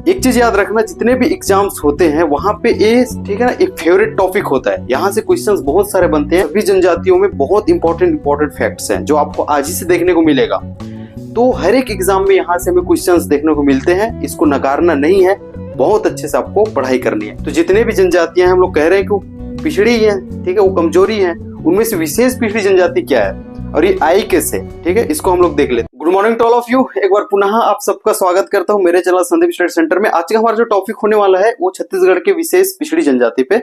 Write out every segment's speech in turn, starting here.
एक चीज याद रखना, जितने भी एग्जाम्स होते हैं वहां पे ये ठीक है ना, एक फेवरेट टॉपिक होता है। यहाँ से क्वेश्चंस बहुत सारे बनते हैं। सभी जनजातियों में बहुत इंपॉर्टेंट फैक्ट्स हैं जो आपको आज ही से देखने को मिलेगा। तो हर एक एग्जाम में यहाँ से हमें क्वेश्चंस देखने को मिलते हैं, इसको नकारना नहीं है, बहुत अच्छे से आपको पढ़ाई करनी है। तो जितने भी जनजातियां हैं, हम लोग कह रहे हैं कि वो पिछड़ी है, ठीक है, वो कमजोरी है, उनमें से विशेष पिछड़ी जनजाति क्या है और ये आई कैसे, ठीक है, इसको हम लोग देख लेते हैं। Good morning to all of you. एक बार पुनः आप सबका स्वागत करता हूं मेरे चैनल संदीप स्टडी सेंटर में। आज का हमारा जो टॉपिक होने वाला है वो छत्तीसगढ़ के विशेष पिछड़ी जनजाति पे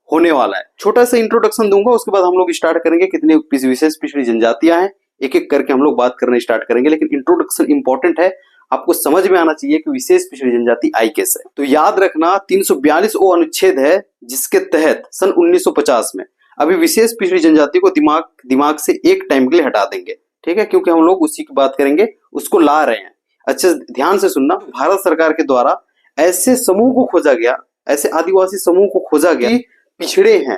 होने वाला है। छोटा सा इंट्रोडक्शन दूंगा, उसके बाद हम लोग स्टार्ट करेंगे कितनी विशेष पिछड़ी जनजातियां हैं, एक एक करके हम लोग बात करना स्टार्ट करेंगे। लेकिन इंट्रोडक्शन इंपॉर्टेंट है, आपको समझ में आना चाहिए कि विशेष पिछड़ी जनजाति आई कैसे। तो याद रखना 342 वो अनुच्छेद है जिसके तहत सन 1950 में अभी विशेष पिछड़ी जनजाति को दिमाग से एक टाइम के लिए हटा देंगे, ठीक है, क्योंकि हम लोग उसी की बात करेंगे, उसको ला रहे हैं। अच्छे ध्यान से सुनना, भारत सरकार के द्वारा ऐसे समूह को खोजा गया, ऐसे आदिवासी समूह को खोजा गया पिछड़े हैं,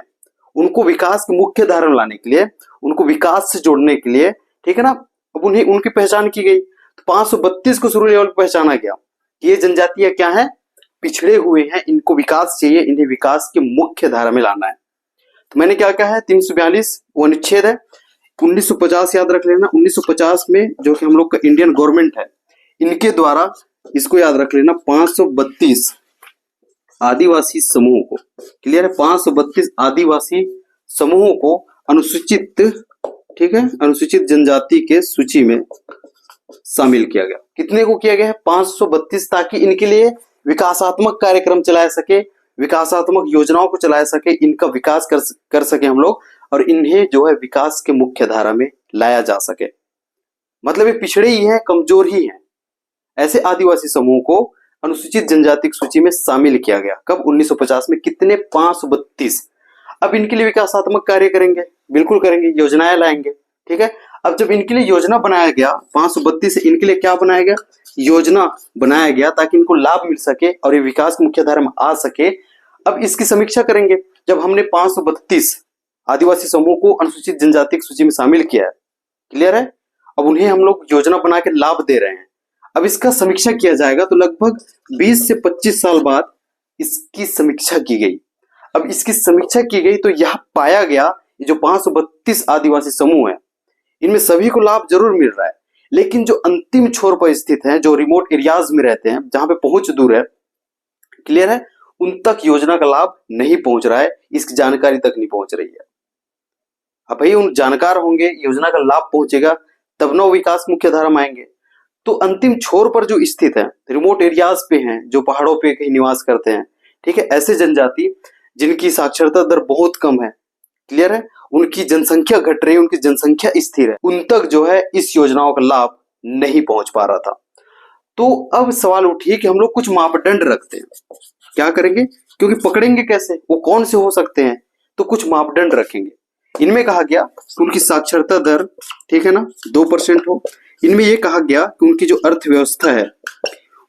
उनको विकास की मुख्य धारा में लाने के लिए, उनको विकास से जोड़ने के लिए, ठीक है ना। अब उन्हें उनकी पहचान की गई। तो 532 को शुरू लेवल पर पहचाना गया कि ये जनजातियां क्या है, पिछड़े हुए हैं, इनको विकास चाहिए, इन्हें विकास की मुख्य धारा में लाना है। तो मैंने क्या कहा है, 342 वो अनुच्छेद है। 1950 याद रख लेना, 1950 में जो कि हम लोग का इंडियन गवर्नमेंट है, इनके द्वारा इसको याद रख लेना, 532 आदिवासी समूह को, क्लियर है, 532 आदिवासी समूहों को अनुसूचित, ठीक है, अनुसूचित जनजाति के सूची में शामिल किया गया। कितने को किया गया है, 532, ताकि इनके लिए विकासात्मक कार्यक्रम चलाया सके, विकासात्मक योजनाओं को चला सके, इनका विकास कर सके हम लोग, और इन्हें जो है विकास के मुख्य धारा में लाया जा सके। मतलब ये पिछड़े ही हैं, कमजोर ही हैं, ऐसे आदिवासी समूह को अनुसूचित जनजाति की सूची में शामिल किया गया। कब, 1950 में। कितने, 532। अब इनके लिए विकासात्मक कार्य करेंगे, बिल्कुल करेंगे, योजनाएं लाएंगे, ठीक है। अब जब इनके लिए योजना बनाया गया, 532 से इनके लिए क्या बनाया गया, योजना बनाया गया, ताकि इनको लाभ मिल सके और ये विकास की मुख्य धारा में आ सके। अब इसकी समीक्षा करेंगे। जब हमने 532 आदिवासी समूह को अनुसूचित जनजाति की सूची में शामिल किया है, क्लियर है, अब उन्हें हम लोग योजना बना के लाभ दे रहे हैं। अब इसका समीक्षा किया जाएगा, तो लगभग 20 से 25 साल बाद इसकी समीक्षा की गई। अब इसकी समीक्षा की गई तो यह पाया गया, जो 532 आदिवासी समूह है, इनमें सभी को लाभ जरूर मिल रहा है, लेकिन जो अंतिम छोर पर स्थित हैं, जो रिमोट एरियाज में रहते हैं, जहां पे पहुंच दूर है, क्लियर है, उन तक योजना का लाभ नहीं पहुंच रहा है, इसकी जानकारी तक नहीं पहुंच रही है। अब भाई उन जानकार होंगे, योजना का लाभ पहुंचेगा, तब न विकास मुख्य धारा में आएंगे। तो अंतिम छोर पर जो स्थित है, रिमोट एरियाज पे हैं, जो पहाड़ों पे कहीं निवास करते हैं, ठीक है, ऐसे जनजाति जिनकी साक्षरता दर बहुत कम है, क्लियर है, उनकी जनसंख्या घट रही है, उनकी जनसंख्या स्थिर है, उन तक जो है इस योजनाओं का लाभ नहीं पहुंच पा रहा था। तो अब सवाल उठिए कि हम लोग कुछ मापदंड रखते हैं, क्या करेंगे, क्योंकि पकड़ेंगे कैसे, वो कौन से हो सकते हैं, तो कुछ मापदंड रखेंगे। इनमें कहा गया कि उनकी साक्षरता दर, ठीक है ना, 2% हो। इनमें यह कहा गया कि उनकी जो अर्थव्यवस्था है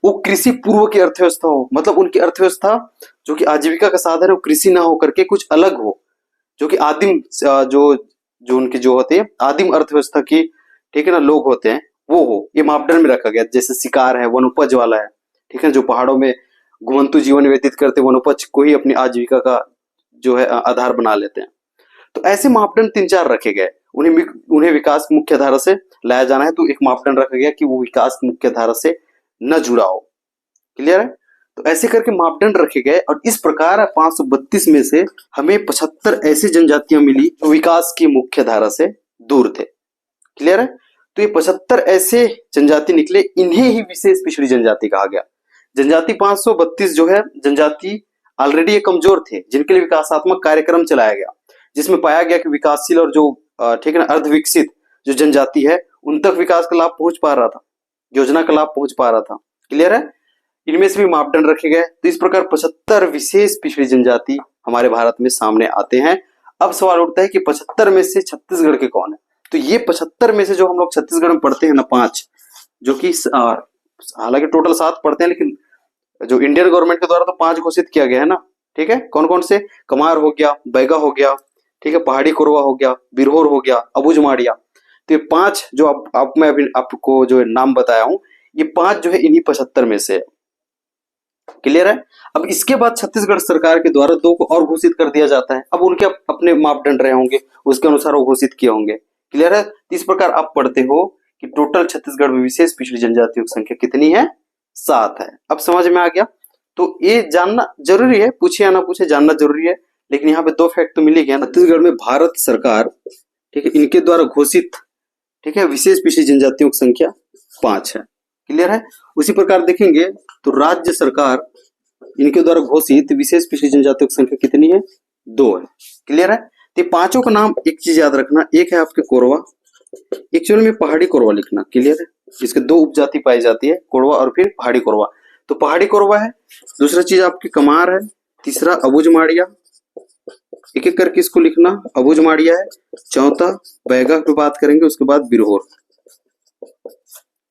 वो कृषि पूर्व की अर्थव्यवस्था हो, मतलब उनकी अर्थव्यवस्था जो कि आजीविका का साधन है वो कृषि ना हो करके कुछ अलग हो, जो कि आदिम जो उनके जो होते हैं आदिम अर्थव्यवस्था की, ठीक है ना, लोग होते हैं, वो हो, ये मापदंड में रखा गया। जैसे शिकार है, वनोपज वाला है, ठीक है, जो पहाड़ों में घुमंतु जीवन व्यतीत करते, वनोपज को ही अपनी आजीविका का जो है आधार बना लेते हैं। तो ऐसे मापदंड 3-4 रखे गए, उन्हें विकास की मुख्य धारा से लाया जाना है। तो एक मापदंड रखा गया कि वो विकास की मुख्य धारा से न जुड़ा हो, क्लियर है। तो ऐसे करके मापदंड रखे गए, और इस प्रकार 532 में से हमें 75 ऐसी जनजातियां मिली जो विकास की मुख्य धारा से दूर थे, क्लियर है। तो ये 75 ऐसे जनजाति निकले, इन्हें ही विशेष पिछड़ी जनजाति कहा गया। जनजाति 532 जो है जनजाति ऑलरेडी ये कमजोर थे, जिनके लिए विकासात्मक कार्यक्रम चलाया गया, जिसमें पाया गया कि विकासशील और जो ठीक है ना अर्धविकसित जो जनजाति है, उन तक विकास का लाभ पहुंच पा रहा था, योजना का लाभ पहुंच पा रहा था, क्लियर है। इनमें से भी मापदंड रखे गए। तो इस प्रकार 75 विशेष पिछड़ी जनजाति हमारे भारत में सामने आते हैं। अब सवाल उठता है कि 75 में से छत्तीसगढ़ के कौन है। तो ये 75 में से जो हम लोग छत्तीसगढ़ में पढ़ते हैं ना, 5, जो कि हालांकि टोटल 7 पढ़ते हैं, लेकिन जो इंडियन गवर्नमेंट के द्वारा तो 5 घोषित किया गया है ना, ठीक है। कौन कौन से, कमार हो गया, बैगा हो गया, ठीक है, पहाड़ी कोरवा हो गया, बिरहोर हो गया, अबुझ माड़िया। तो ये 5 जो मैं अभी आपको जो नाम बताया हूं, ये 5 जो है इन्हीं 75 में से है। क्लियर है। अब इसके बाद छत्तीसगढ़ सरकार के द्वारा 2 को और घोषित कर दिया जाता है। अब उनके अपने मापदंड रहे होंगे, उसके अनुसार वो घोषित किए होंगे। क्लियर है। इस प्रकार आप पढ़ते हो कि टोटल छत्तीसगढ़ में विशेष पिछड़ी जनजातियों की संख्या कितनी है? 7 है। अब समझ में आ गया। तो ये जानना जरूरी है, पूछे या ना पूछे जानना जरूरी है। लेकिन यहाँ पे 2 फैक्ट तो मिल ही गया। छत्तीसगढ़ में भारत सरकार, ठीक है, इनके द्वारा घोषित, ठीक है, विशेष पिछड़ी जनजातियों की संख्या 5 है। क्लियर है। उसी प्रकार देखेंगे तो राज्य सरकार, इनके द्वारा घोषित विशेष पिछड़ी जनजातियों की संख्या कितनी है? 2 है। क्लियर है। तो 5 का नाम एक चीज याद रखना, एक है आपके कोरवा, एक्चुअल में पहाड़ी कोरवा लिखना। क्लियर है। इसके 2 उपजाति पाई जाती है, कोरवा और फिर पहाड़ी कोरवा। तो पहाड़ी कोरवा है, दूसरा चीज आपकी कमार है, तीसरा अबुझ माड़िया, एक एक करके इसको लिखना। अबुझ माड़िया है, चौथा बैगा की बात करेंगे, उसके बाद बिरहोर।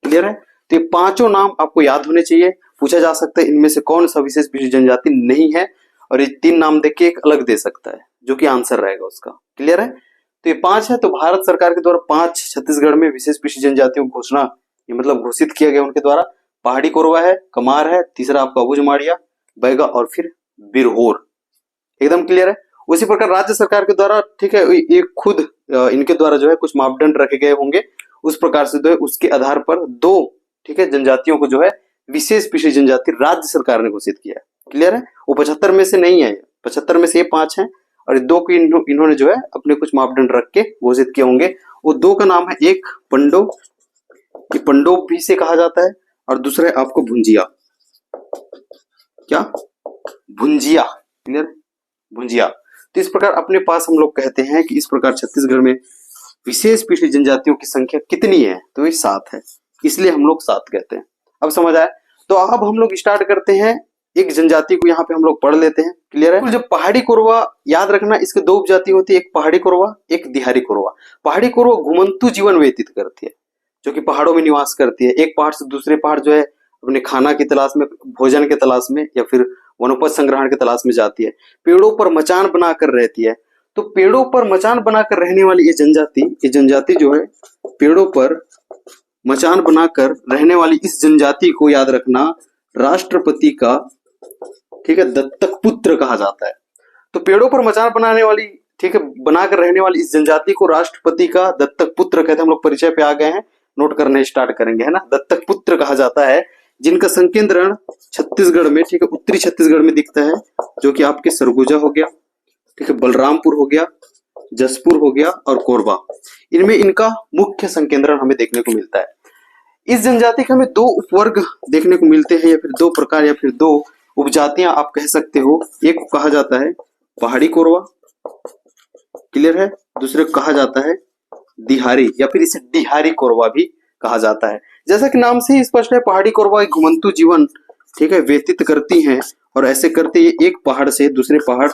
क्लियर है। तो ये 5 नाम आपको याद होने चाहिए। पूछा जा सकता है इनमें से कौन सा विशेष पिछड़ी जनजाति नहीं है, और ये 3 नाम देख के एक अलग दे सकता है, जो कि आंसर रहेगा उसका। क्लियर है। तो ये 5 है। तो भारत सरकार के द्वारा 5 छत्तीसगढ़ में विशेष पिछड़ी जनजातियों की घोषणा, ये मतलब घोषित किया गया उनके द्वारा। पहाड़ी कोरवा है, कमार है, तीसरा आपका अबुझ माड़िया, बैगा और फिर बिरहोर। एकदम क्लियर है। उसी प्रकार राज्य सरकार के द्वारा, ठीक है, ये खुद इनके द्वारा जो है कुछ मापदंड रखे गए होंगे, उस प्रकार से जो है उसके आधार पर 2, ठीक है, जनजातियों को जो है विशेष पिछड़ी जनजाति राज्य सरकार ने घोषित किया है। क्लियर है। वो 75 में से नहीं है, 75 में से ये 5 है, और 2 को इन्होंने जो है अपने कुछ मापदंड रख के घोषित किए होंगे। वो 2 का नाम है, एक पंडो, ये पंडोब भी से कहा जाता है, और दूसरा है आपको भुंजिया। क्या? भुंजिया। क्लियर, भुंजिया। तो इस प्रकार अपने पास हम लोग कहते हैं कि इस प्रकार छत्तीसगढ़ में विशेष पिछड़ी जनजातियों की संख्या कितनी है? तो ये 7 है, इसलिए हम लोग 7 कहते हैं। अब समझ आया। तो अब हम लोग स्टार्ट करते हैं, एक जनजाति को यहाँ पे हम लोग पढ़ लेते हैं। क्लियर है। जो पहाड़ी कोरवा, याद रखना इसके 2 उपजाति होती है, एक पहाड़ी कोरवा, एक दिहारी कोरवा। पहाड़ी कोरवा घुमंतु जीवन व्यतीत करती है, जो कि पहाड़ों में निवास करती है। एक पहाड़ से दूसरे पहाड़ जो है अपने खाना की तलाश में, भोजन के तलाश में, या फिर वनोपज संग्रहण की तलाश में जाती है। पेड़ों पर मचान बनाकर रहती है। तो पेड़ों पर मचान बनाकर रहने वाली ये जनजाति जो है, पेड़ों पर मचान बनाकर रहने वाली इस जनजाति को याद रखना राष्ट्रपति का, ठीक है, दत्तक पुत्र कहा जाता है। तो पेड़ों पर मचान बनाने वाली, ठीक है, बनाकर रहने वाली इस जनजाति को राष्ट्रपति का दत्तक पुत्र कहते हैं। हम लोग परिचय पे आ गए हैं, नोट करने स्टार्ट करेंगे, है ना। दत्तक पुत्र कहा जाता है, जिनका संकेंद्रण छत्तीसगढ़ में, ठीक है, उत्तरी छत्तीसगढ़ में दिखता है, जो कि आपके सरगुजा हो गया, ठीक है, बलरामपुर हो गया, जसपुर हो गया और कोरबा। इनमें इनका मुख्य संकेंद्रण हमें देखने को मिलता है। इस जनजाति के हमें 2 उपवर्ग देखने को मिलते हैं, या फिर 2 प्रकार, या फिर 2 उपजातियां आप कह सकते हो। एक को कहा जाता है पहाड़ी कोरवा, क्लियर है, दूसरे को कहा जाता है दिहारी, या फिर इसे डिहारी कोरवा भी कहा जाता है। जैसा कि नाम से ही स्पष्ट है, पहाड़ी कोरवा एक घुमंतु जीवन, ठीक है, व्यतीत करती हैं, और ऐसे करते ये एक पहाड़ से दूसरे पहाड़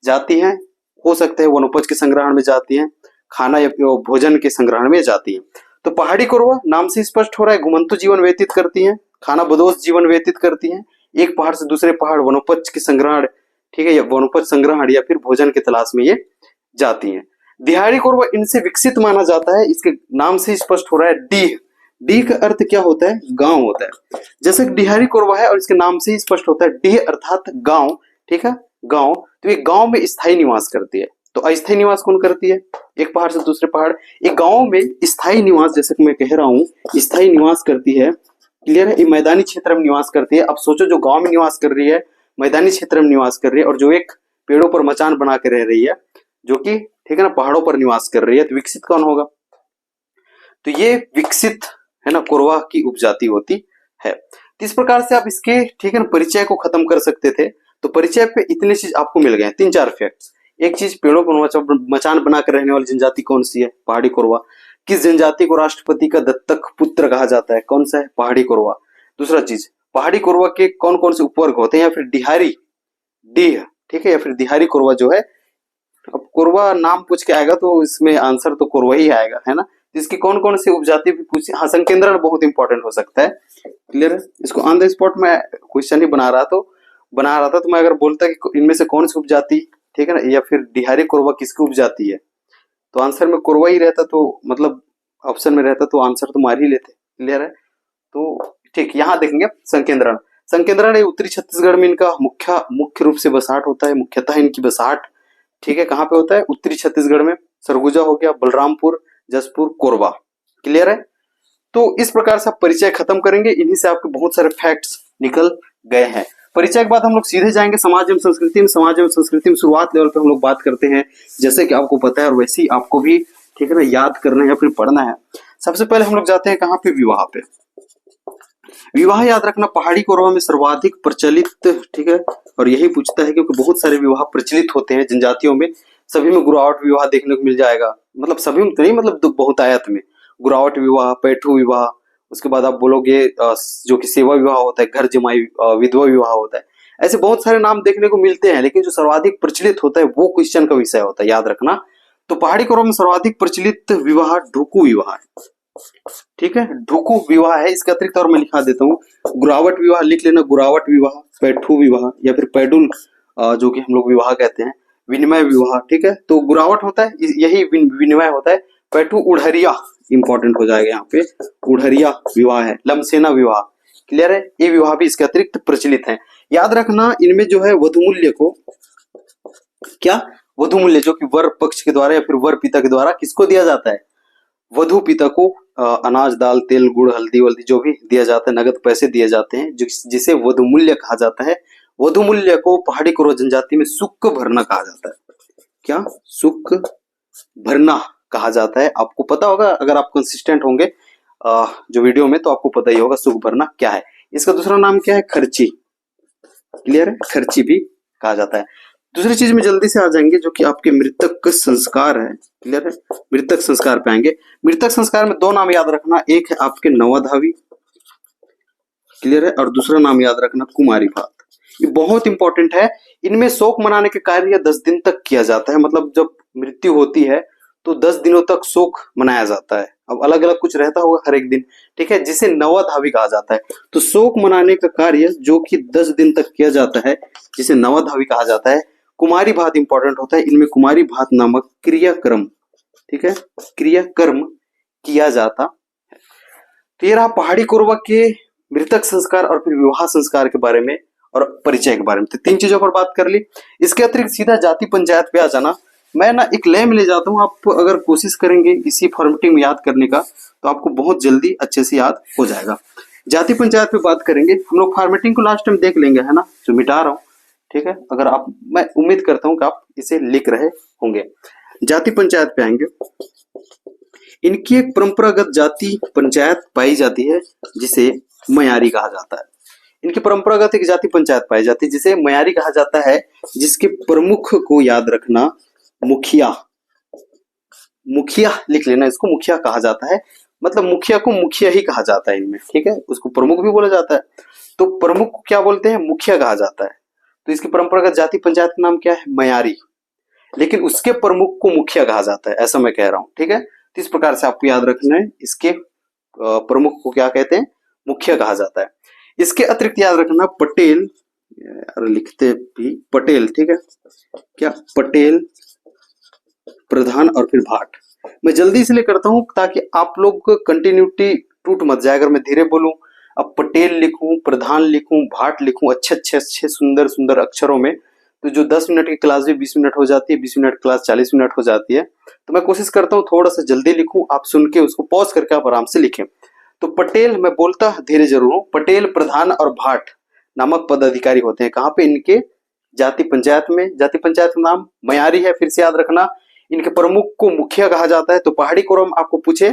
जाती हैं। हो सकता है वनोपज के संग्रहण में जाती हैं, खाना या भोजन के संग्रहण में जाती हैं। तो पहाड़ी कोरवा नाम से स्पष्ट हो रहा है, घुमंतु जीवन व्यतीत करती हैं, खाना बदोश जीवन व्यतीत करती हैं, एक पहाड़ से दूसरे पहाड़ वनोपज के संग्रहण, ठीक है, या वनोपज संग्रहण या फिर भोजन की तलाश में ये जाती हैं। दिहाड़ी कोरवा इनसे विकसित माना जाता है, इसके नाम से स्पष्ट हो रहा है। डीह, डीह का अर्थ क्या होता है? गांव होता है। जैसे डिहारी कोरवा है और इसके नाम से ही स्पष्ट होता है, डीह अर्थात गांव, ठीक है, गांव। तो ये गांव में स्थायी निवास करती है। तो अस्थायी निवास कौन करती है? एक पहाड़ से दूसरे पहाड़। एक गांव में स्थायी निवास, जैसे कि मैं कह रहा हूं, स्थायी निवास करती है। क्लियर है। ये मैदानी क्षेत्र में निवास करती है। अब सोचो, जो गांव में निवास कर रही है, मैदानी क्षेत्र में निवास कर रही है, और जो एक पेड़ों पर मचान बना के रह रही है, जो कि, ठीक है ना, पहाड़ों पर निवास कर रही है, तो विकसित कौन होगा? तो ये विकसित, है ना, कोरवा की उपजाति होती है। तो इस प्रकार से आप इसके, ठीक है ना, परिचय को खत्म कर सकते थे। तो परिचय पे इतने चीज आपको मिल गए, 3-4 फैक्ट्स। एक चीज, पेड़ों पर मचान बनाकर रहने वाली जनजाति कौन सी है? पहाड़ी कोरवा। किस जनजाति को राष्ट्रपति का दत्तक पुत्र कहा जाता है? कौन सा है? पहाड़ी कोरवा। दूसरा चीज, पहाड़ी कोरवा के कौन कौन से उपवर्ग होते हैं, या फिर डिहारी, डीह, ठीक है, या फिर दिहारी कोरवा जो है। अब कोरवा नाम पूछ के आएगा तो इसमें आंसर तो कोरवा ही आएगा, है ना। इसकी कौन कौन सी उपजाति भी पूछे। हाँ, संकेंद्रण बहुत इंपॉर्टेंट हो सकता है। क्लियर है। इसको ऑन द स्पॉट में क्वेश्चन ही बना रहा था, तो मैं अगर बोलता कि इनमें से कौन सी उपजाति, ठीक है ना, या फिर डिहारी कोरवा किसकी उपजाति है, तो आंसर में कोरवा ही रहता, तो मतलब ऑप्शन में रहता, तो आंसर तो मार ही लेते। क्लियर है। तो ठीक, यहाँ देखेंगे संकेंद्रण। संकेंद्रण है उत्तरी छत्तीसगढ़ में, इनका मुख्य रूप से बसाहट होता है, मुख्यतः इनकी बसाहट, ठीक है, कहाँ पे होता है, उत्तरी छत्तीसगढ़ में। सरगुजा हो गया, बलरामपुर, जसपुर, कोरबा। क्लियर है। तो इस प्रकार से आप परिचय खत्म करेंगे, इन्हीं से आपके बहुत सारे फैक्ट्स निकल गए हैं। परिचय के बाद हम लोग सीधे जाएंगे समाज एवं संस्कृति में। समाज एवं संस्कृति में शुरुआत लेवल पे हम लोग बात करते हैं, जैसे कि आपको पता है और वैसे ही आपको भी, ठीक है ना, याद करना है या फिर पढ़ना है। सबसे पहले हम लोग जाते हैं कहाँ पे, विवाह पे। विवाह याद रखना पहाड़ी कोरबा में सर्वाधिक प्रचलित, ठीक है, और यही पूछता है क्योंकि बहुत सारे विवाह प्रचलित होते हैं जनजातियों में। सभी में गुरावट विवाह देखने को मिल जाएगा, मतलब सभी में तो नहीं, मतलब बहुतायत में गुरावट विवाह, पैठू विवाह, उसके बाद आप बोलोगे जो कि सेवा विवाह होता है, घर जमाई विधवा विवाह होता है। ऐसे बहुत सारे नाम देखने को मिलते हैं, लेकिन जो सर्वाधिक प्रचलित होता है वो क्वेश्चन का विषय होता है, याद रखना। तो पहाड़ी कोरबा में सर्वाधिक प्रचलित विवाह ढुकू विवाह है, ठीक है, ढुकू विवाह है। इसके अतिरिक्त और मैं लिखा देता हूँ, गुरावट विवाह लिख लेना, गुरावट विवाह, पैठू विवाह या फिर पैडुल जो कि हम लोग विवाह कहते हैं, विनिमय विवाह, ठीक है। तो गुरावट होता है, यही विनिमय होता है। पैठू उड़हरिया इंपॉर्टेंट हो जाएगा यहाँ पे, उड़हरिया विवाह है, लमसेना विवाह। क्लियर है। ये विवाह भी इसके अतिरिक्त प्रचलित है। याद रखना इनमें जो है वधुमूल्य को, क्या वधुमूल्य, जो कि वर पक्ष के द्वारा या फिर वर पिता के द्वारा किसको दिया जाता है, वधु पिता को अनाज, दाल, तेल, गुड़, हल्दी वल्दी जो भी दिया जाता है, नगद पैसे दिए जाते हैं, जिसे वधुमूल्य कहा जाता है। वधुमूल्य को पहाड़ी कोरबा जनजाति में सुक्क भरना कहा जाता है। क्या, सुक्क भरना कहा जाता है। आपको पता होगा, अगर आप कंसिस्टेंट होंगे जो वीडियो में, तो आपको पता ही होगा सुक्क भरना क्या है। इसका दूसरा नाम क्या है, खर्ची। क्लियर है, खर्ची भी कहा जाता है। दूसरी चीज में जल्दी से आ जाएंगे, जो कि आपके मृतक संस्कार है। क्लियर है, मृतक संस्कार पे आएंगे। मृतक संस्कार में दो नाम याद रखना, एक है आपके नवाधावी, क्लियर है, और दूसरा नाम याद रखना कुमारी भात। ये बहुत इंपॉर्टेंट है। इनमें शोक मनाने के कार्य 10 दिन तक किया जाता है, मतलब जब मृत्यु होती है तो 10 दिनों तक शोक मनाया जाता है। अब अलग अलग कुछ रहता होगा हर एक दिन, ठीक है, जिसे नवाधावी कहा जाता है। तो शोक मनाने का कार्य जो कि 10 दिन तक किया जाता है, जिसे नवाधावी कहा जाता है। कुमारी भात इंपॉर्टेंट होता है, इनमें कुमारी भात नामक क्रियाक्रम, ठीक है, क्रियाक्रम किया जाता है। तो ये रहा पहाड़ी कोरबा के मृतक संस्कार और फिर विवाह संस्कार के बारे में और परिचय के बारे में। तो 3 चीजों पर बात कर ली। इसके अतिरिक्त सीधा जाति पंचायत पे आ जाना। मैं ना एक लय में ले जाता हूँ, आप अगर कोशिश करेंगे इसी फॉर्मेटिंग में याद करने का, तो आपको बहुत जल्दी अच्छे से याद हो जाएगा। जाति पंचायत पे बात करेंगे हम लोग, फॉर्मेटिंग को लास्ट टाइम देख लेंगे, है ना, जो मिटा रहा हूँ, ठीक है। अगर आप, मैं उम्मीद करता हूँ कि आप इसे लिख रहे होंगे। जाति पंचायत पे आएंगे। इनकी एक परंपरागत जाति पंचायत पाई जाती है, जिसे मयारी कहा जाता है। इनकी परंपरागत एक जाति पंचायत पाई जाती है, जिसे मयारी कहा जाता है, जिसके प्रमुख को याद रखना मुखिया, मुखिया लिख लेना, इसको मुखिया कहा जाता है। मतलब मुखिया को मुखिया ही कहा जाता है इनमें, ठीक है। उसको प्रमुख भी बोला जाता है, तो प्रमुख को क्या बोलते हैं, मुखिया कहा जाता है। तो इसकी परंपरागत जाति पंचायत का नाम क्या है, मयारी, लेकिन उसके प्रमुख को मुखिया कहा जाता है, ऐसा मैं कह रहा हूं, ठीक है। तो इस प्रकार से आपको याद रखना है, इसके प्रमुख को क्या कहते हैं, मुखिया कहा जाता है। इसके अतिरिक्त याद रखना पटेल, लिखते भी पटेल, ठीक है, क्या पटेल, प्रधान और फिर भाट। मैं जल्दी इसलिए करता हूं ताकि आप लोग कंटिन्यूटी टूट मत जाए। अगर मैं धीरे बोलूं, अब पटेल लिखूं, प्रधान लिखूं, भाट लिखूं अच्छे सुंदर सुंदर अक्षरों में, तो जो 10 मिनट की क्लास भी 20 मिनट हो जाती है, 20 मिनट क्लास 40 मिनट हो जाती है। तो मैं कोशिश करता हूँ थोड़ा सा जल्दी लिखूं, आप सुन के उसको पॉज करके आप आराम से लिखें। तो पटेल, मैं बोलता धीरे जरूर हूँ, पटेल, प्रधान और भाट नामक पदाधिकारी होते हैं। कहाँ पे, इनके जाति पंचायत में। जाति पंचायत का नाम मयारी है, फिर से याद रखना। इनके प्रमुख को मुखिया कहा जाता है। तो पहाड़ी कोरबा में आपको पूछे,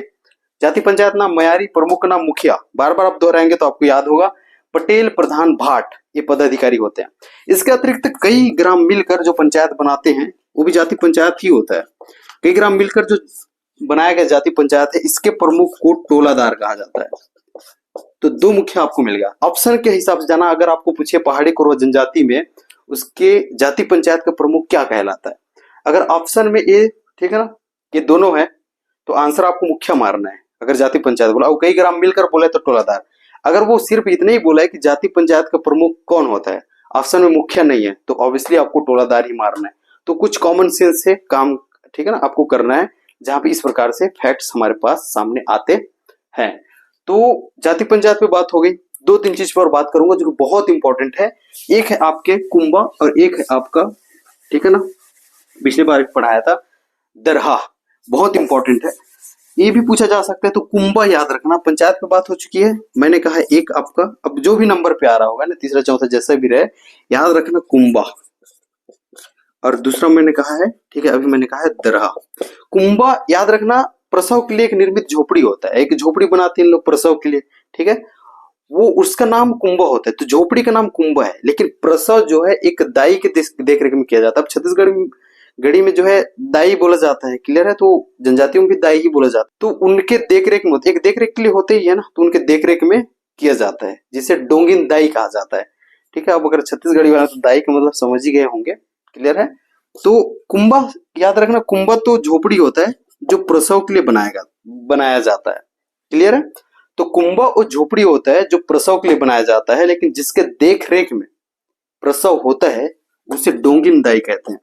जाति पंचायत नाम मयारी, प्रमुख का नाम मुखिया, बार बार आप दोहराएंगे तो आपको याद होगा। पटेल, प्रधान, भाट ये पदाधिकारी होते हैं। इसके अतिरिक्त कई ग्राम मिलकर जो पंचायत बनाते हैं, वो भी जाति पंचायत ही होता है। कई ग्राम मिलकर जो बनाया गया जाति पंचायत है, इसके प्रमुख को टोलादार कहा जाता है। तो 2 मुखिया आपको मिल गया। ऑप्शन के हिसाब से जाना, अगर आपको पूछे पहाड़ी कोरबा जनजाति में उसके जाति पंचायत का प्रमुख क्या कहलाता है, अगर ऑप्शन में ए, ठीक है ना, ये दोनों है, तो आंसर आपको मुखिया मारना है। अगर जाति पंचायत बोला, कई ग्राम मिलकर बोले तो टोलादार। अगर वो सिर्फ इतना ही बोला है कि जाति पंचायत का प्रमुख कौन होता है, ऑप्शन में मुखिया नहीं है, तो ऑब्वियसली आपको टोलादार ही मारना है। तो कुछ कॉमन सेंस से काम, ठीक है ना, आपको करना है, जहां पे इस प्रकार से फैक्ट्स हमारे पास सामने आते हैं। तो जाति पंचायत पे बात हो गई। दो तीन चीज पर बात करूंगा जो कि बहुत इंपॉर्टेंट है। एक है आपके कुंभा और एक है आपका, ठीक है ना, पिछले बार पढ़ाया था दरहा, बहुत इंपॉर्टेंट है, ये भी पूछा जा सकता है। तो कुंभा याद रखना। पंचायत पे बात हो चुकी है, मैंने कहा एक आपका, अब जो भी नंबर पे आ रहा होगा ना, तीसरा चौथा जैसा भी रहे, याद रखना कुंभा, और दूसरा मैंने कहा है, ठीक है, अभी मैंने कहा है दरहा। कुंभा याद रखना, प्रसव के लिए एक निर्मित झोपड़ी होता है, एक झोपड़ी बनाते हैं लोग प्रसव के लिए, ठीक है, वो उसका नाम कुंभा होता है। तो झोपड़ी का नाम कुंभा है, लेकिन प्रसव जो है एक दाई के देख रेख में किया जाता है। अब छत्तीसगढ़ गढ़ी में जो है दाई बोला जाता है, क्लियर है, तो जनजातियों में भी दाई ही बोला जाता है। तो उनके देख रेख में, एक देख रेख के लिए होते ही है ना, तो उनके देख रेख में किया जाता है, जिसे डोंगिन दाई कहा जाता है, ठीक है। अब अगर छत्तीसगढ़ी वाला तो दाई का मतलब समझ ही गए होंगे, क्लियर है। तो कुंभा याद रखना, कुंभा तो झोपड़ी होता है जो प्रसव के लिए बनाया जाता है, क्लियर है। तो कुंभा और झोपड़ी होता है जो प्रसव के लिए बनाया जाता है, लेकिन जिसके देख रेख में प्रसव होता है उसे डोंगिन दाई कहते हैं।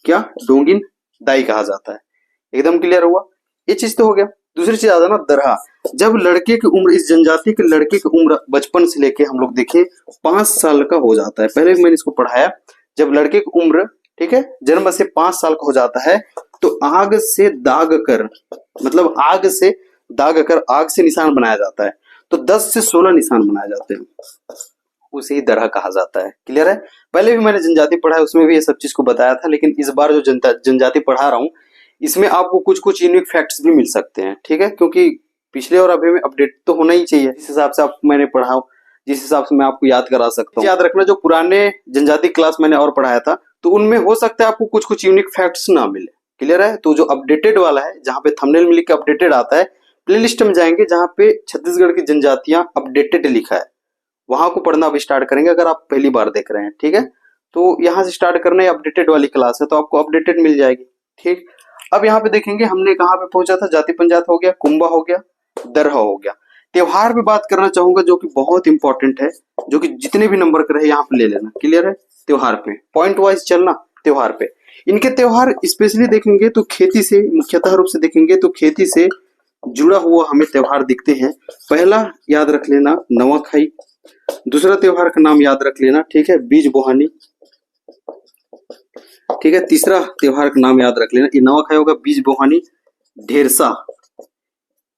क्या? डोंगिन दाई कहा जाता है। एकदम क्लियर हुआ, ये चीज तो हो गया। दूसरी चीज आ जाना दरहा। जब लड़के की उम्र, इस जनजाति के लड़के की उम्र बचपन से लेके हम लोग देखें 5 साल का हो जाता है, पहले भी मैंने इसको पढ़ाया, जब लड़के की उम्र, ठीक है, जन्म से 5 साल का हो जाता है, तो आग से दाग कर, मतलब आग से दाग कर, आग से निशान बनाया जाता है। तो 10 से 16 निशान बनाए जाते हैं, उसे ही दरहा कहा जाता है, क्लियर है। पहले भी मैंने जनजाति पढ़ा है, उसमें भी ये सब चीज को बताया था, लेकिन इस बार जो जनजाति पढ़ा रहा हूँ, इसमें आपको कुछ कुछ यूनिक फैक्ट्स भी मिल सकते हैं, ठीक है, क्योंकि पिछले और अभी में अपडेट तो होना ही चाहिए, जिस हिसाब से आप मैंने पढ़ा, जिस हिसाब से मैं आपको याद करा सकता हूँ। याद रखना, जो पुराने जनजाति क्लास मैंने और पढ़ाया था, तो उनमें हो सकता है आपको कुछ कुछ यूनिक फैक्ट्स ना मिले, क्लियर है। तो जो अपडेटेड वाला है, जहाँ पे थंबनेल में लिख के अपडेटेड आता है, प्लेलिस्ट में जाएंगे जहाँ पे छत्तीसगढ़ की जनजातियां अपडेटेड लिखा है, वहां को पढ़ना अब स्टार्ट करेंगे अगर आप पहली बार देख रहे हैं, ठीक है। तो यहाँ से स्टार्ट करना है, अपडेटेड वाली क्लास है, तो आपको अपडेटेड मिल जाएगी, ठीक। अब यहाँ पे देखेंगे हमने कहाँ पे पहुंचा था, जाति पंचायत हो गया, कुंभा हो गया, दरहा हो गया। त्योहार पे बात करना चाहूंगा जो कि बहुत इंपॉर्टेंट है, जो कि जितने भी नंबर का रहे यहाँ पे ले लेना, क्लियर है। त्योहार पे पॉइंट वाइज चलना। त्योहार पे इनके त्योहार स्पेशली देखेंगे तो खेती से, मुख्यतः रूप से देखेंगे तो खेती से जुड़ा हुआ हमें त्योहार दिखते हैं। पहला याद रख लेना नवाखाई, दूसरा त्योहार का नाम याद रख लेना, ठीक है, बीज बोहानी, ठीक है, तीसरा त्योहार का नाम याद रख लेना, ये नवाखाई होगा, बीज बोहानी, ढेरसा,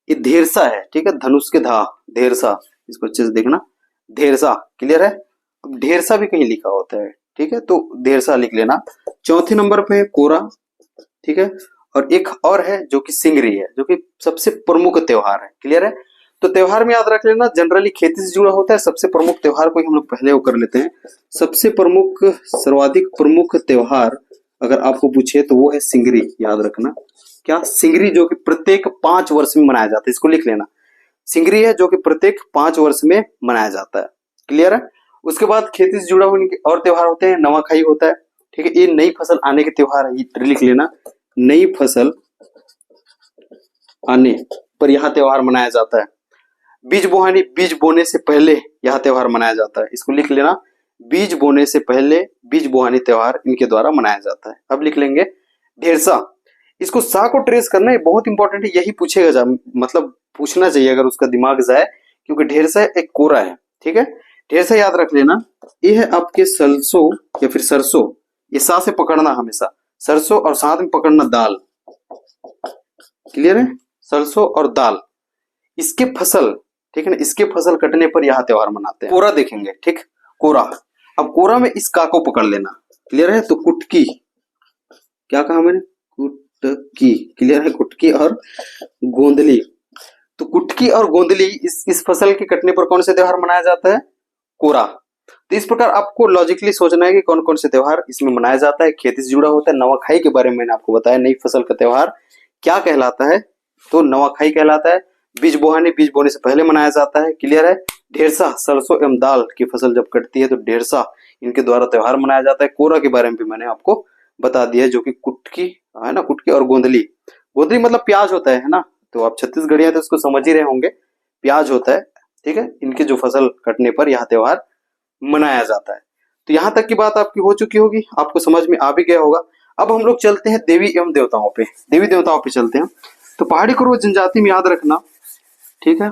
ये ढेरसा है, ठीक है, धनुष के धा, ढेरसा, इसको अच्छे से देखना, ढेरसा, क्लियर है। अब ढेरसा भी कहीं लिखा होता है, ठीक है, तो ढेरसा लिख लेना। चौथे नंबर पे है कोरा, ठीक है, और एक और है जो कि सिंगरी है, जो कि सबसे प्रमुख त्योहार है, क्लियर है। तो त्योहार में याद रख लेना, जनरली खेती से जुड़ा होता है। सबसे प्रमुख त्योहार को हम लोग पहले वो कर लेते हैं। सबसे प्रमुख, सर्वाधिक प्रमुख त्योहार अगर आपको पूछे तो वो है सिंगरी, याद रखना। क्या? सिंगरी, जो कि प्रत्येक 5 वर्ष में मनाया जाता है, इसको लिख लेना। सिंगरी है जो कि प्रत्येक 5 वर्ष में मनाया जाता है, क्लियर है। उसके बाद खेती से जुड़ा हुआ और त्योहार होते हैं, नवाखाई होता है, ठीक है, ये नई फसल आने के त्योहार है, ये लिख लेना, नई फसल आने पर यह त्योहार मनाया जाता है। बीज बोहानी, बीज बोने से पहले यह त्योहार मनाया जाता है, इसको लिख लेना, बीज बोने से पहले बीज बोहानी त्योहार इनके द्वारा मनाया जाता है। अब लिख लेंगे ढेरसा, इसको सा को ट्रेस करना, ये बहुत इंपॉर्टेंट है, यही पूछेगा, मतलब पूछना चाहिए अगर उसका दिमाग जाए, क्योंकि ढेरसा एक कोरा है, ठीक है। ढेरसा याद रख लेना, ये है आपके सरसों या फिर सरसों, ये सा से पकड़ना हमेशा, सरसों और साथ में पकड़ना दाल, क्लियर है, सरसों और दाल, इसके फसल, ठीक है ना, इसके फसल कटने पर यह त्योहार मनाते हैं। कोरा देखेंगे, ठीक, कोरा। अब कोरा में इस का को पकड़ लेना, क्लियर है। तो कुटकी, क्या कहा मैंने, कुटकी, क्लियर है, कुटकी और गोंदली। तो कुटकी और गोंदली, इस फसल के कटने पर कौन से त्योहार मनाया जाता है? कोरा। तो इस प्रकार आपको लॉजिकली सोचना है कि कौन कौन से त्योहार इसमें मनाया जाता है, खेती से जुड़ा होता है। नवाखाई के बारे में मैंने आपको बताया, नई फसल का त्योहार क्या कहलाता है, तो नवाखाई कहलाता है। बीज बोहानी, बीज बोने से पहले मनाया जाता है, क्लियर है। ढेरसा, सरसों एवं दाल की फसल जब कटती है तो ढेरसा इनके द्वारा त्योहार मनाया जाता है। कोरा के बारे में भी मैंने आपको बता दिया है, जो कि कुटकी है ना, कुटकी और गोंदली। गोंदली मतलब प्याज होता है ना, तो आप छत्तीसगढ़िया तो इसको समझ ही रहे होंगे, प्याज होता है, ठीक है। इनके जो फसल कटने पर यह त्योहार मनाया जाता है। तो यहां तक की बात आपकी हो चुकी होगी, आपको समझ में आ भी गया होगा। अब हम लोग चलते हैं देवी एवं देवताओं पे, देवी देवताओं पे चलते हैं। तो पहाड़ी कुरुव जनजाति में याद रखना, ठीक है,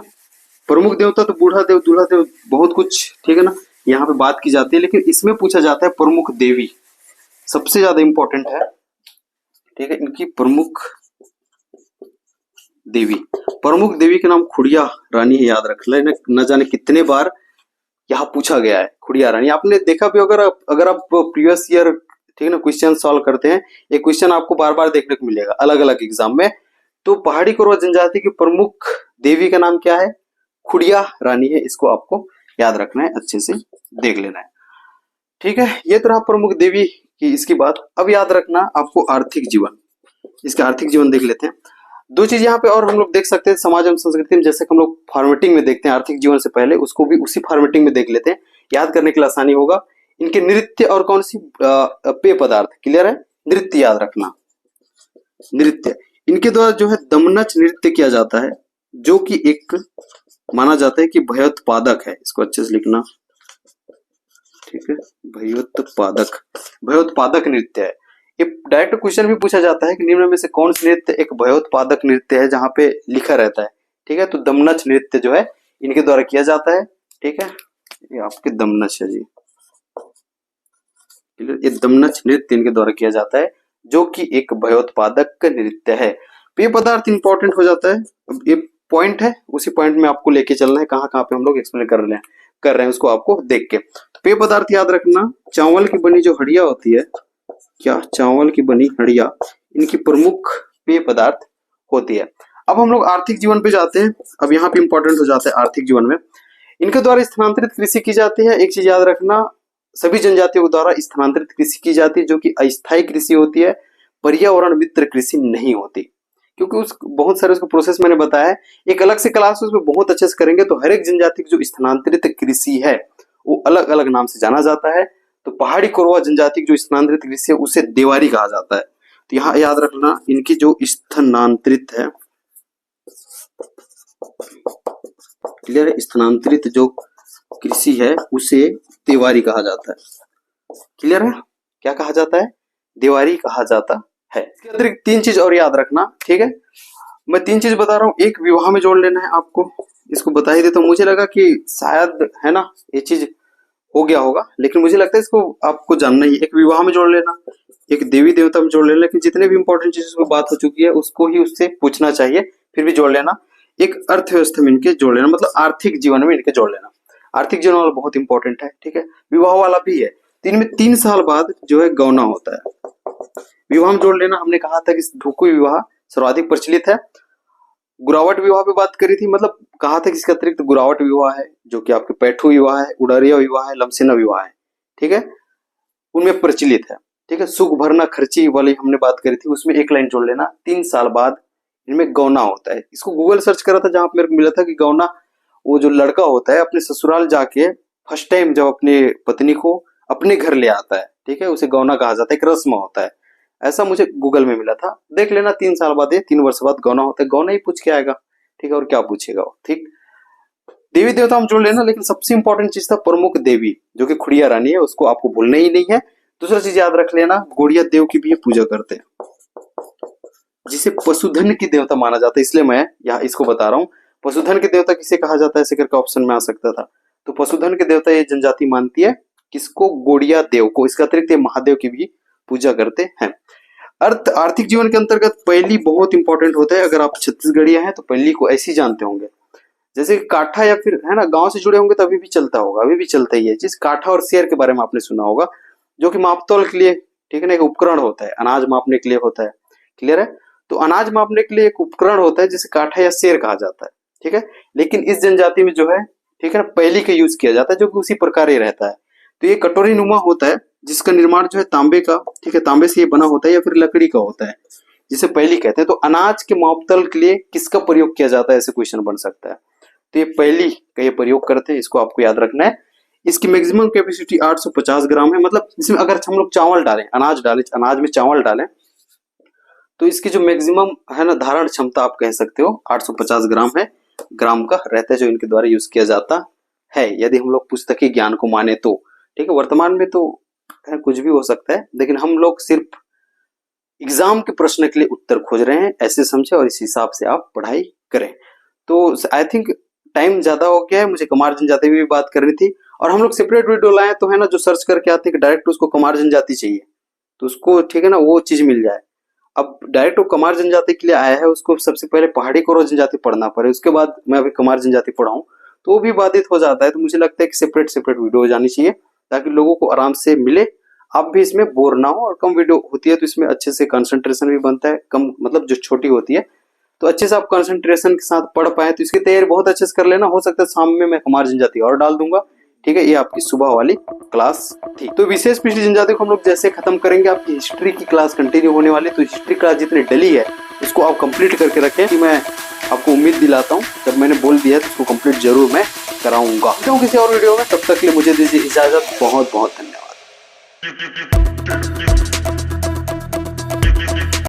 प्रमुख देवता तो बूढ़ा देव, दूल्हा देव, बहुत कुछ, ठीक है ना, यहाँ पे बात की जाती है, लेकिन इसमें पूछा जाता है प्रमुख देवी, सबसे ज्यादा इंपॉर्टेंट है, ठीक है। इनकी प्रमुख देवी, प्रमुख देवी के नाम खुड़िया रानी है, याद रख लेना, न जाने कितने बार यहाँ पूछा गया है खुड़िया रानी। आपने देखा भी, अगर आप प्रीवियस ईयर, ठीक है ना, क्वेश्चन सॉल्व करते हैं, एक क्वेश्चन आपको बार बार देखने को मिलेगा अलग अलग एग्जाम में। तो पहाड़ी कोरवा जनजाति की प्रमुख देवी का नाम क्या है? खुड़िया रानी है। इसको आपको याद रखना है, अच्छे से देख लेना है, ठीक है। ये तो रहा प्रमुख देवी की इसकी बात। अब याद रखना आपको आर्थिक जीवन, इसका आर्थिक जीवन देख लेते हैं। दो चीज यहाँ पे और हम लोग देख सकते हैं समाज एवं संस्कृति में, जैसे हम लोग फॉर्मेटिंग में देखते हैं आर्थिक जीवन से पहले, उसको भी उसी फॉर्मेटिंग में देख लेते हैं, याद करने के लिए आसानी होगा। इनके नृत्य और कौन सी पेय पदार्थ, क्लियर है? नृत्य याद रखना, नृत्य इनके द्वारा जो है दमनच नृत्य किया जाता है, जो कि एक माना जाता है कि भयोत्पादक है। इसको अच्छे से लिखना, ठीक है, भयोत्पादक, भयोत्पादक नृत्य है। ये डायरेक्ट क्वेश्चन भी पूछा जाता है कि निम्न में से कौन सा नृत्य एक भयोत्पादक नृत्य है, जहां पे लिखा रहता है, ठीक है। तो दमनच नृत्य जो है इनके द्वारा किया जाता है, ठीक है। ये आपके दमनच है जी, ये दमनच नृत्य इनके द्वारा किया जाता है, जो कि एक भयोत्पादक नृत्य है। पेय पदार्थ इंपॉर्टेंट हो जाता है, ये पॉइंट है, उसी पॉइंट में आपको लेके चलना है, कहाँ कहाँ पे हम लोग एक्सप्लेन कर रहे हैं उसको आपको देख के। तो पेय पदार्थ याद रखना, चावल की बनी जो हड़िया होती है, क्या चावल की बनी हड़िया इनकी प्रमुख पेय पदार्थ होती है। अब हम लोग आर्थिक जीवन पे जाते हैं। अब यहाँ पे इंपॉर्टेंट हो जाता है आर्थिक जीवन में, इनके द्वारा स्थानांतरित कृषि की जाती है। एक चीज याद रखना, सभी जनजातियों के द्वारा स्थानांतरित कृषि की जाती है, जो कि अस्थायी कृषि होती है, पर्यावरण मित्र कृषि नहीं होती, क्योंकि उस बहुत सारे उसका प्रोसेस मैंने बताया है, एक अलग से क्लास उसमें बहुत अच्छे से करेंगे। तो हर एक जनजाति की जो स्थानांतरित कृषि है वो अलग अलग नाम से जाना जाता है। तो पहाड़ी कोरवा जनजाति की जो स्थानांतरित कृषि है उसे देवारी कहा जाता है। तो यहाँ याद रखना, इनकी जो स्थानांतरित है, क्लियर है, स्थानांतरित जो कृषि है उसे देवारी कहा जाता है, क्लियर है, क्या कहा जाता है? देवारी कहा जाता है। इसके अतिरिक्त तीन चीज और याद रखना, ठीक है। मैं तीन चीज बता रहा हूँ, एक विवाह में जोड़ लेना है आपको, इसको बता ही देता हूँ। मुझे लगा कि शायद है ना ये चीज हो गया होगा, लेकिन मुझे लगता है इसको आपको जानना ही। एक विवाह में जोड़ लेना, एक देवी देवता में जोड़ लेना, लेकिन जितने भी इंपॉर्टेंट चीजें पर बात हो चुकी है उसको ही उससे पूछना चाहिए, फिर भी जोड़ लेना। एक अर्थव्यवस्था में इनके जोड़ लेना, मतलब आर्थिक जीवन में इनके जोड़ लेना। आर्थिक जीवन वाला बहुत इंपॉर्टेंट है, ठीक है। विवाह वाला भी है, तीन में 3 साल बाद जो है गौना होता है। विवाह में जोड़ लेना, हमने कहा था कि ढुकुई विवाह सर्वाधिक प्रचलित है। गुरावट विवाह पे बात करी थी, मतलब कहा था कि इसके अतिरिक्त गुरावट विवाह है, जो कि आपके पैठू विवाह है, उडरिया विवाह है, लमसेना विवाह है, ठीक है, उनमें प्रचलित है, ठीक है। सुख भरना खर्ची वाली हमने बात करी थी, उसमें एक लाइन जोड़ लेना, 3 साल बाद इनमें गौना होता है। इसको गूगल सर्च करा था, जहां मेरे को मिला था कि गौना वो जो लड़का होता है अपने ससुराल जाके फर्स्ट टाइम जब अपने पत्नी को अपने घर ले आता है, ठीक है, उसे गौना कहा जाता है, एक रस्म होता है, ऐसा मुझे गूगल में मिला था। देख लेना, 3 साल बाद, 3 वर्ष बाद गौना होता है। गौना ही पूछ के आएगा, ठीक है, और क्या पूछेगा वो, ठीक। देवी देवता हम जोड़ लेना, लेकिन सबसे इंपॉर्टेंट चीज था प्रमुख देवी, जो कि खुड़िया रानी है, उसको आपको भूलना ही नहीं है। दूसरा चीज याद रख लेना, गोड़िया देव की भी पूजा करते हैं, जिसे पशुधन की देवता माना जाता है, इसलिए मैं यहाँ इसको बता रहा हूँ। पशुधन के देवता किसे कहा जाता है, ऐसे करके ऑप्शन में आ सकता था। तो पशुधन के देवता ये जनजाति मानती है किसको? गोड़िया देव को। इसके अतिरिक्त महादेव की भी पूजा करते हैं। आर्थिक जीवन के अंतर्गत पहली बहुत इंपॉर्टेंट होता है। अगर आप छत्तीसगढ़िया हैं तो पहली को ऐसी जानते होंगे, जैसे काठा या फिर है ना गांव से जुड़े होंगे तो अभी भी चलता होगा, अभी भी चलता ही है चीज। काठा और शेर के बारे में आपने सुना होगा, जो कि मापतौल के लिए, ठीक है ना, एक उपकरण होता है, अनाज मापने के लिए होता है, क्लियर है। तो अनाज मापने के लिए एक उपकरण होता है जिसे काठा या शेर कहा जाता है, ठीक है। लेकिन इस जनजाति में जो है, ठीक है ना, पहली का यूज किया जाता है, जो कि उसी प्रकार ही रहता है। तो ये कटोरी नुमा होता है, जिसका निर्माण जो है तांबे का, ठीक है, तांबे से ये बना होता है या फिर लकड़ी का होता है, जिसे पहली कहते हैं। तो अनाज के मापतल के लिए किसका प्रयोग किया जाता है, ऐसे क्वेश्चन बन सकता है। तो ये पहली का ये प्रयोग करते हैं, इसको आपको याद रखना है। इसकी मैक्सिमम कैपेसिटी 850 ग्राम है, मतलब इसमें अगर हम लोग चावल डालें, अनाज में चावल डालें, तो इसकी जो मैक्सिमम है ना धारण क्षमता आप कह सकते हो 850 ग्राम है, ग्राम का रहता है, जो इनके द्वारा यूज किया जाता है, यदि हम लोग पुस्तकीय ज्ञान को माने तो, ठीक है। वर्तमान में तो कुछ भी हो सकता है, लेकिन हम लोग सिर्फ एग्जाम के प्रश्न के लिए उत्तर खोज रहे हैं, ऐसे समझे और इस हिसाब से आप पढ़ाई करें। तो आई थिंक टाइम ज्यादा हो गया है, मुझे कमार जनजाति भी बात करनी थी, और हम लोग सेपरेट वीडियो लाए तो है ना, जो सर्च करके आते हैं कि डायरेक्ट उसको कमार जनजाति चाहिए तो उसको ठीक है ना वो चीज मिल जाए। अब डायरेक्ट वो कमार जनजाति के लिए आया है, उसको सबसे पहले पहाड़ी कोरो जनजाति पढ़ना पड़े, उसके बाद मैं अभी कमार जनजाति पढ़ाऊं तो वो भी बाधित हो जाता है। तो मुझे लगता है कि सेपरेट सेपरेट वीडियो हो जानी चाहिए ताकि लोगों को आराम से मिले, आप भी इसमें बोर ना हो। और कम वीडियो होती है तो इसमें अच्छे से कंसंट्रेशन भी बनता है, कम मतलब जो छोटी होती है तो अच्छे से आप कंसंट्रेशन के साथ पढ़ पाए। तो इसकी तैयारी बहुत अच्छे से कर लेना, हो सकता है शाम में मैं कमार जनजाति और डाल दूंगा, ठीक है। ये आपकी सुबह वाली क्लास थी। तो विशेष पिछली जनजाति को हम लोग जैसे खत्म करेंगे, आपकी हिस्ट्री की क्लास कंटिन्यू होने वाली। तो हिस्ट्री क्लास जितनी डली है उसको आप कंप्लीट करके रखें, कि मैं आपको उम्मीद दिलाता हूँ जब मैंने बोल दिया तो उसको कंप्लीट जरूर मैं कराऊंगा। किसी और वीडियो में, तब तक के लिए मुझे दीजिए इजाजत। बहुत बहुत धन्यवाद।